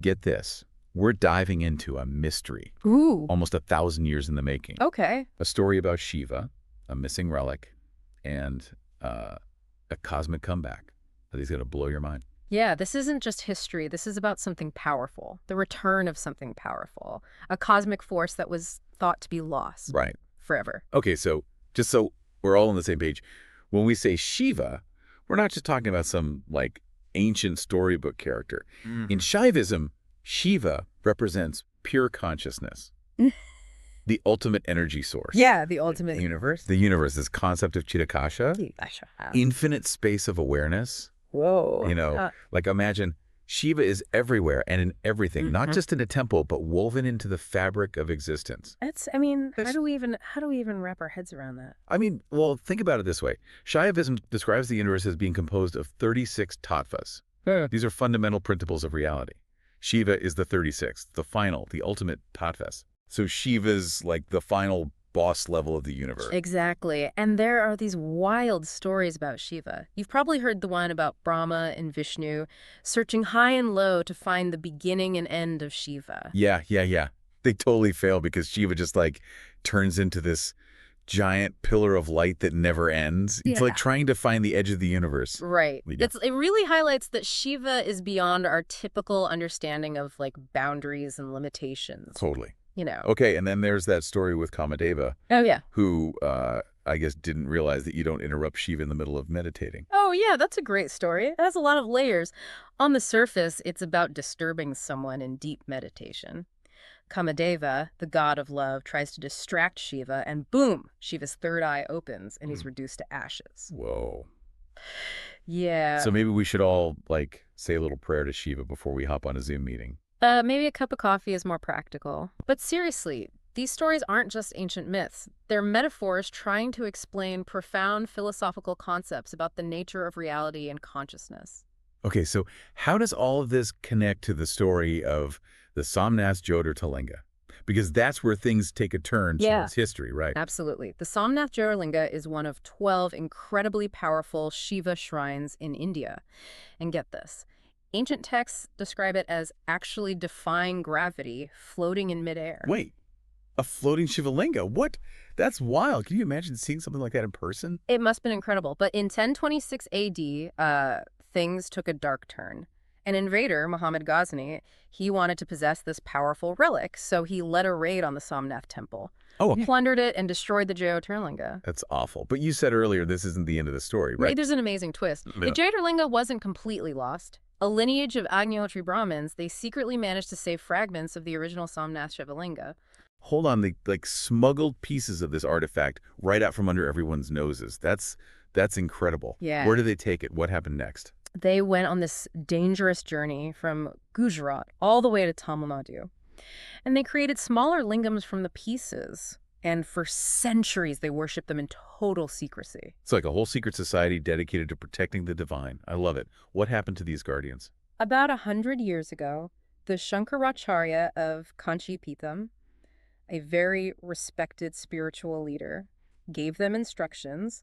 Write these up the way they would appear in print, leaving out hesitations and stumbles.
Get this. We're diving into a mystery, Ooh. almost 1,000 years in the making. Okay. A story about Shiva, a missing relic, and a cosmic comeback that is going to blow your mind. Yeah, this isn't just history. This is about something powerful, the return of something powerful, a cosmic force that was thought to be lost Right. forever. Okay, so just so we're all on the same page, when we say Shiva, we're not just talking about some, like, ancient storybook character. In Shaivism, Shiva represents pure consciousness, the ultimate energy source. Yeah, the ultimate Universe? The universe, this concept of Chitakasha, infinite space of awareness. Whoa. You know, like imagine Shiva is everywhere and in everything, not just in a temple, but woven into the fabric of existence. How do we even wrap our heads around that? I mean, well, think about it this way. Shaivism describes the universe as being composed of 36 tattvas. These are fundamental principles of reality. Shiva is the 36th, the final, the ultimate tattvas. So Shiva's like the final boss level of the universe. Exactly. And there are these wild stories about Shiva. You've probably heard the one about Brahma and Vishnu searching high and low to find the beginning and end of Shiva. Yeah. They totally fail because Shiva just like turns into this giant pillar of light that never ends. It's like trying to find the edge of the universe. Right. Yeah. It really highlights that Shiva is beyond our typical understanding of like boundaries and limitations. Totally. You know. Okay, and then there's that story with Kamadeva. Oh, yeah. Who, I guess, didn't realize that you don't interrupt Shiva in the middle of meditating. Oh, yeah, that's a great story. It has a lot of layers. On the surface, it's about disturbing someone in deep meditation. Kamadeva, the god of love, tries to distract Shiva, and boom, Shiva's third eye opens, and he's reduced to ashes. Whoa. Yeah. So maybe we should all, like, say a little prayer to Shiva before we hop on a Zoom meeting. Maybe a cup of coffee is more practical. But seriously, these stories aren't just ancient myths. They're metaphors trying to explain profound philosophical concepts about the nature of reality and consciousness. Okay, so how does all of this connect to the story of the Somnath Jyotirlinga? Because that's where things take a turn towards history, right? Absolutely. The Somnath Jyotirlinga is one of 12 incredibly powerful Shiva shrines in India. And get this. Ancient texts describe it as actually defying gravity, floating in midair. Wait, a floating Shivalinga? What? That's wild. Can you imagine seeing something like that in person? It must have been incredible. But in 1026 AD, things took a dark turn. An invader, Muhammad Ghazni, he wanted to possess this powerful relic, so he led a raid on the Somnath temple. Plundered it and destroyed the Jyotirlinga. That's awful. But you said earlier this isn't the end of the story, right? There's an amazing twist. The Jyotirlinga wasn't completely lost. A lineage of Agnihotri Brahmins, they secretly managed to save fragments of the original Somnath Shivalinga. Hold on, they like smuggled pieces of this artifact right out from under everyone's noses. That's incredible. Yeah. Where did they take it? What happened next? They went on this dangerous journey from Gujarat all the way to Tamil Nadu. And they created smaller lingams from the pieces. And for centuries, they worshipped them in total secrecy. It's like a whole secret society dedicated to protecting the divine. I love it. What happened to these guardians? About 100 years ago, the Shankaracharya of Kanchipuram, a very respected spiritual leader, gave them instructions,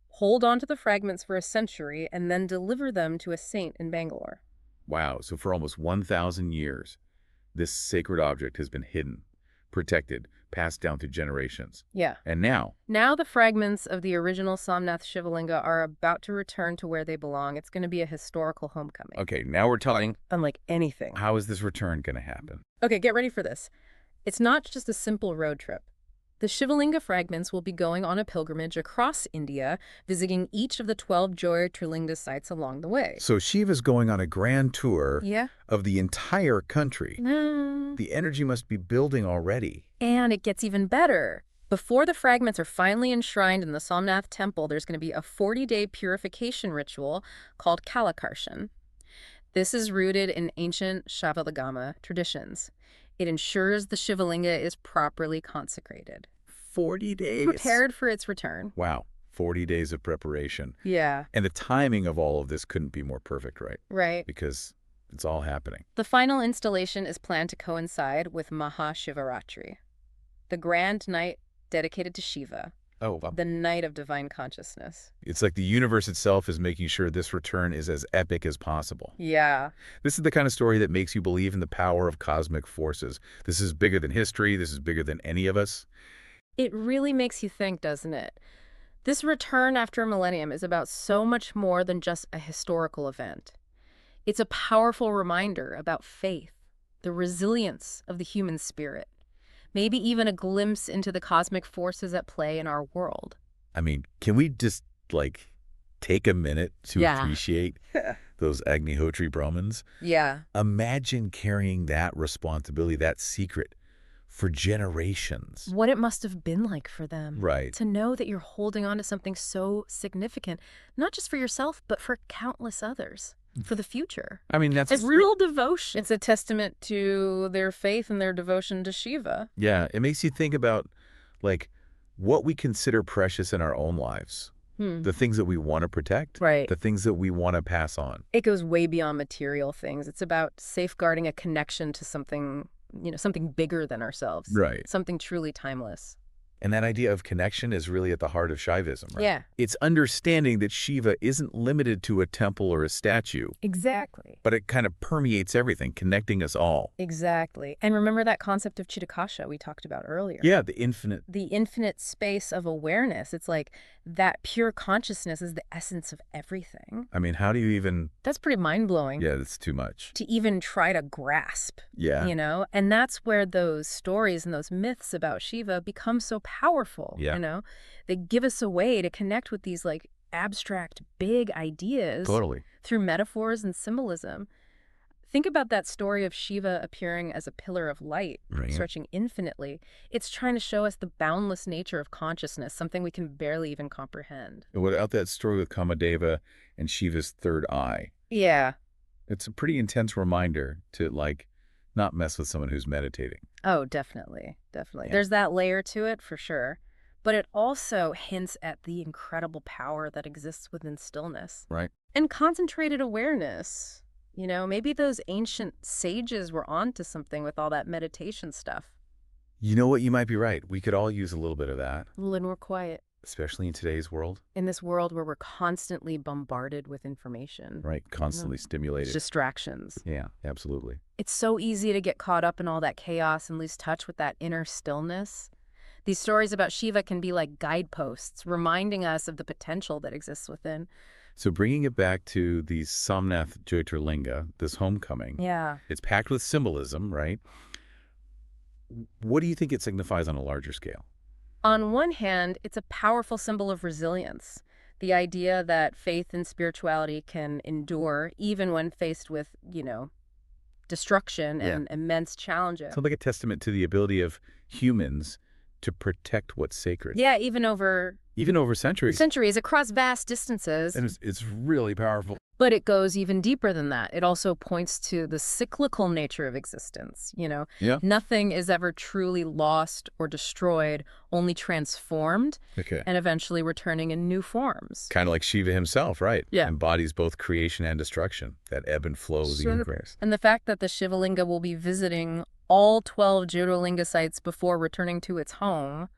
hold on to the fragments for a century, and then deliver them to a saint in Bangalore. Wow. So for almost 1,000 years, this sacred object has been hidden, protected, passed down through generations. Yeah. And now? Now the fragments of the original Somnath Shivalinga are about to return to where they belong. It's going to be a historical homecoming. Okay, now we're talking. Unlike anything. How is this return going to happen? Okay, get ready for this. It's not just a simple road trip. The Shivalinga fragments will be going on a pilgrimage across India, visiting each of the 12 Jyotirlinga sites along the way. So Shiva's going on a grand tour of the entire country. The energy must be building already. And it gets even better. Before the fragments are finally enshrined in the Somnath temple, there's going to be a 40-day purification ritual called Kalakarshan. This is rooted in ancient Shivalingama traditions. It ensures the Shivalinga is properly consecrated. 40 days? Prepared for its return. Wow. 40 days of preparation. Yeah. And the timing of all of this couldn't be more perfect, right? Right. Because it's all happening. The final installation is planned to coincide with Maha Shivaratri, the grand night dedicated to Shiva. Oh, wow. the night of divine consciousness. It's like the universe itself is making sure this return is as epic as possible. Yeah. This is the kind of story that makes you believe in the power of cosmic forces. This is bigger than history. This is bigger than any of us. It really makes you think, doesn't it? This return after a millennium is about so much more than just a historical event. It's a powerful reminder about faith, the resilience of the human spirit, maybe even a glimpse into the cosmic forces at play in our world. I mean, can we just, like, take a minute to appreciate those Agnihotri Brahmins? Yeah. Imagine carrying that responsibility, that secret, for generations. What it must have been like for them. Right. To know that you're holding on to something so significant, not just for yourself, but for countless others, for the future. I mean, that's... It's real devotion. It's a testament to their faith and their devotion to Shiva. Yeah, it makes you think about, like, what we consider precious in our own lives. The things that we want to protect. Right. The things that we want to pass on. It goes way beyond material things. It's about safeguarding a connection to something, something bigger than ourselves. Right. Something truly timeless. And that idea of connection is really at the heart of Shaivism, right? Yeah. It's understanding that Shiva isn't limited to a temple or a statue, Exactly. but it kind of permeates everything, connecting us all. Exactly. And remember that concept of Chitakasha we talked about earlier? Yeah, the infinite. The infinite space of awareness. It's like that pure consciousness is the essence of everything. I mean, how do you even... That's pretty mind-blowing. Yeah, that's too much. To even try to grasp, Yeah. And that's where those stories and those myths about Shiva become so powerful, Yeah. They give us a way to connect with these, like, abstract, big ideas Totally. through metaphors and symbolism. Think about that story of Shiva appearing as a pillar of light, Right. stretching infinitely. It's trying to show us the boundless nature of consciousness, something we can barely even comprehend. And without that story with Kamadeva and Shiva's third eye, Yeah. it's a pretty intense reminder to, like, not mess with someone who's meditating. Oh, definitely. Definitely. Yeah. There's that layer to it, for sure. But it also hints at the incredible power that exists within stillness. Right. And concentrated awareness. Maybe those ancient sages were onto something with all that meditation stuff. You know what? You might be right. We could all use a little bit of that, A little more quiet. especially in today's world. In this world where we're constantly bombarded with information. Right. Constantly stimulated. Distractions. Yeah, absolutely. It's so easy to get caught up in all that chaos and lose touch with that inner stillness. These stories about Shiva can be like guideposts, reminding us of the potential that exists within. So bringing it back to the Somnath Jyotirlinga, this homecoming, Yeah. it's packed with symbolism, right? What do you think it signifies on a larger scale? On one hand, it's a powerful symbol of resilience. The idea that faith and spirituality can endure even when faced with, destruction and immense challenges. Sounds like a testament to the ability of humans to protect what's sacred. Yeah, even over centuries. centuries, across vast distances. And it's really powerful. But it goes even deeper than that. It also points to the cyclical nature of existence, Yeah. Nothing is ever truly lost or destroyed, only transformed Okay. and eventually returning in new forms. Kind of like Shiva himself, right? Yeah. Embodies both creation and destruction, that ebb and flow of the universe. And the fact that the Shivalinga will be visiting all 12 Jyotirlinga sites before returning to its home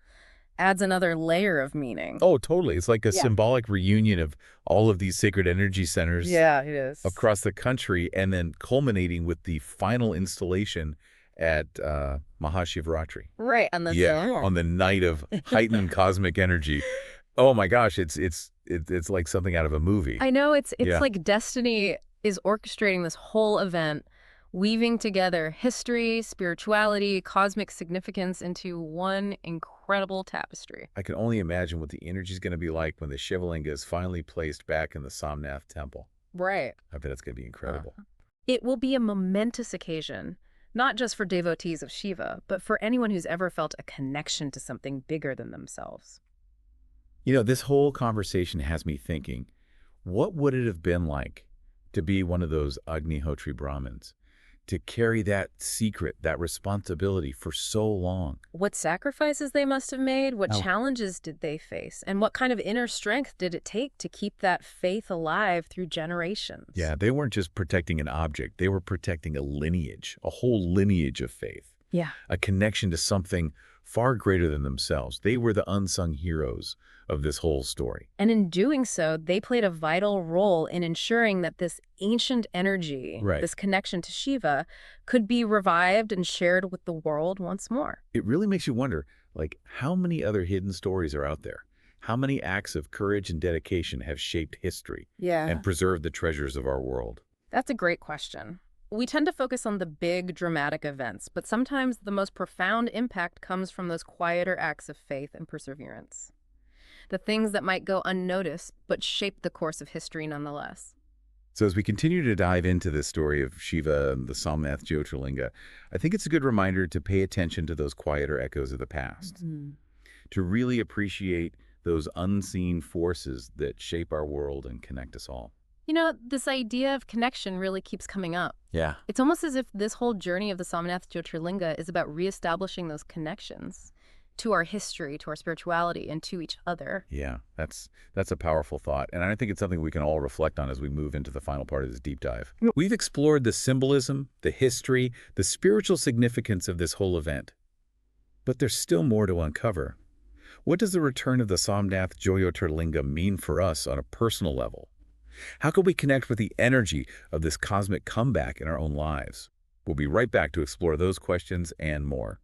adds another layer of meaning. Oh, totally. It's like a symbolic reunion of all of these sacred energy centers Yeah, it is. across the country, and then culminating with the final installation at Maha Shivaratri. Right, on the night of heightened cosmic energy. Oh my gosh, it's like something out of a movie. I know, it's like destiny is orchestrating this whole event, weaving together history, spirituality, cosmic significance into one incredible tapestry. I can only imagine what the energy is going to be like when the Shivalinga is finally placed back in the Somnath temple. Right. I bet it's going to be incredible. It will be a momentous occasion, not just for devotees of Shiva, but for anyone who's ever felt a connection to something bigger than themselves. This whole conversation has me thinking, what would it have been like to be one of those Agnihotri Brahmins? To carry that secret, that responsibility for so long. What sacrifices they must have made, what Oh. challenges did they face, and what kind of inner strength did it take to keep that faith alive through generations? Yeah, they weren't just protecting an object, they were protecting a lineage, a whole lineage of faith. Yeah. a connection to something far greater than themselves. They were the unsung heroes of this whole story. And in doing so, they played a vital role in ensuring that this ancient energy, Right. this connection to Shiva, could be revived and shared with the world once more. It really makes you wonder, like, how many other hidden stories are out there? How many acts of courage and dedication have shaped history Yeah. and preserved the treasures of our world? That's a great question. We tend to focus on the big, dramatic events, but sometimes the most profound impact comes from those quieter acts of faith and perseverance. The things that might go unnoticed, but shape the course of history nonetheless. So as we continue to dive into this story of Shiva and the Somnath Jyotirlinga, I think it's a good reminder to pay attention to those quieter echoes of the past, to really appreciate those unseen forces that shape our world and connect us all. You know, this idea of connection really keeps coming up. Yeah. It's almost as if this whole journey of the Somnath Jyotirlinga is about reestablishing those connections to our history, to our spirituality, and to each other. Yeah, that's a powerful thought, and I think it's something we can all reflect on as we move into the final part of this deep dive. We've explored the symbolism, the history, the spiritual significance of this whole event. But there's still more to uncover. What does the return of the Somnath Jyotirlinga mean for us on a personal level? How can we connect with the energy of this cosmic comeback in our own lives? We'll be right back to explore those questions and more.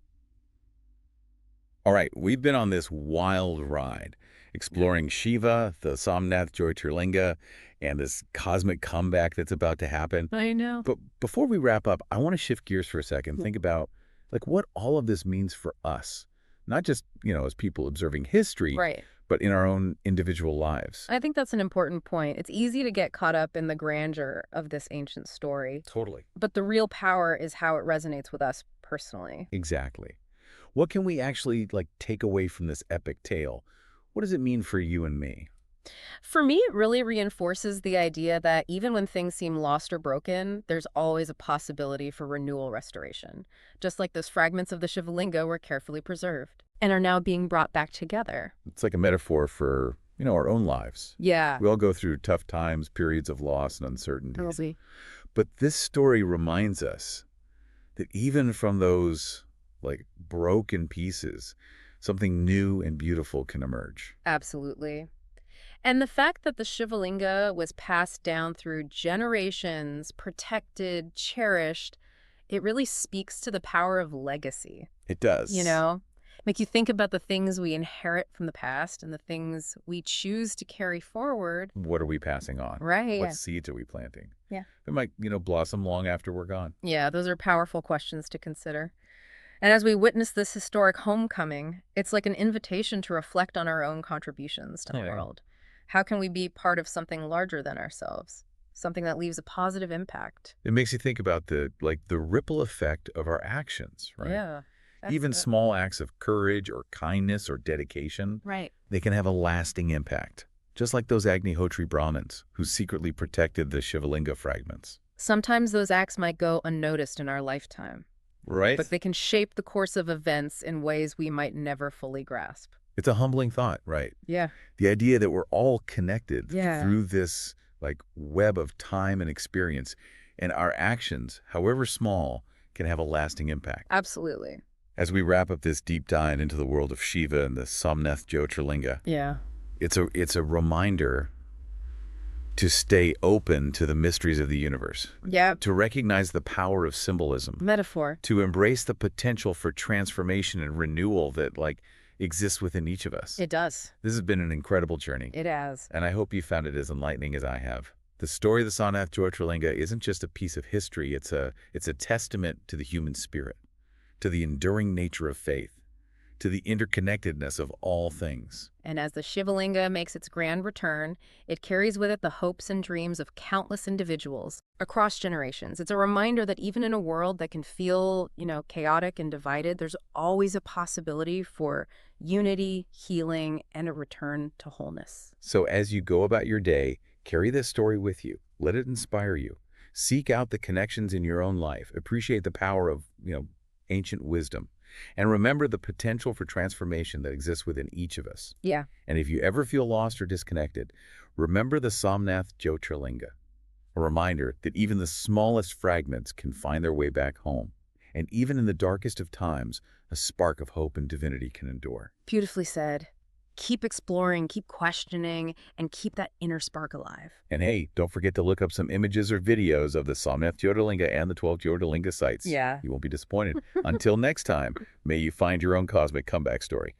All right, we've been on this wild ride, exploring Shiva, the Somnath Jyotirlinga, and this cosmic comeback that's about to happen. I know. But before we wrap up, I want to shift gears for a second, think about like what all of this means for us. Not just, as people observing history, Right. but in our own individual lives. I think that's an important point. It's easy to get caught up in the grandeur of this ancient story, Totally. but the real power is how it resonates with us personally. Exactly. What can we actually take away from this epic tale? What does it mean for you and me? For me, it really reinforces the idea that even when things seem lost or broken, there's always a possibility for renewal restoration. Just like those fragments of the Shivalinga were carefully preserved and are now being brought back together. It's like a metaphor for, our own lives. Yeah. We all go through tough times, periods of loss and uncertainties. Totally. But this story reminds us that even from those broken pieces, something new and beautiful can emerge. Absolutely. And the fact that the Shivalinga was passed down through generations, protected, cherished, it really speaks to the power of legacy. It does. Make you think about the things we inherit from the past and the things we choose to carry forward. What are we passing on? Right. What seeds are we planting? Yeah. It might, blossom long after we're gone. Yeah, those are powerful questions to consider. And as we witness this historic homecoming, it's like an invitation to reflect on our own contributions to the world. How can we be part of something larger than ourselves? Something that leaves a positive impact. It makes you think about the ripple effect of our actions, right? Yeah. Even small acts of courage or kindness or dedication, Right. they can have a lasting impact. Just like those Agnihotri Brahmins who secretly protected the Shivalinga fragments. Sometimes those acts might go unnoticed in our lifetime, Right? but they can shape the course of events in ways we might never fully grasp. It's a humbling thought, right? Yeah. The idea that we're all connected Yeah. through this web of time and experience, and our actions, however small, can have a lasting impact. Absolutely. As we wrap up this deep dive into the world of Shiva and the Somnath Jyotirlinga, Yeah. it's a reminder to stay open to the mysteries of the universe, Yeah. to recognize the power of symbolism, Metaphor. to embrace the potential for transformation and renewal that exists within each of us. It does. This has been an incredible journey, It has. and I hope you found it as enlightening as I have. The story of the Somnath Jyotirlinga isn't just a piece of history, it's a testament to the human spirit, to the enduring nature of faith, to the interconnectedness of all things. And as the Shivalinga makes its grand return, it carries with it the hopes and dreams of countless individuals across generations. It's a reminder that even in a world that can feel, chaotic and divided, there's always a possibility for unity, healing, and a return to wholeness. So as you go about your day, carry this story with you. Let it inspire you. Seek out the connections in your own life. Appreciate the power of, ancient wisdom. And remember the potential for transformation that exists within each of us. Yeah. And if you ever feel lost or disconnected, remember the Somnath Jyotirlinga, a reminder that even the smallest fragments can find their way back home. And even in the darkest of times, a spark of hope and divinity can endure. Beautifully said. Keep exploring, keep questioning, and keep that inner spark alive. And hey, don't forget to look up some images or videos of the Somnath Jyotirlinga and the 12 Jyotirlinga sites. Yeah. You won't be disappointed. Until next time, may you find your own cosmic comeback story.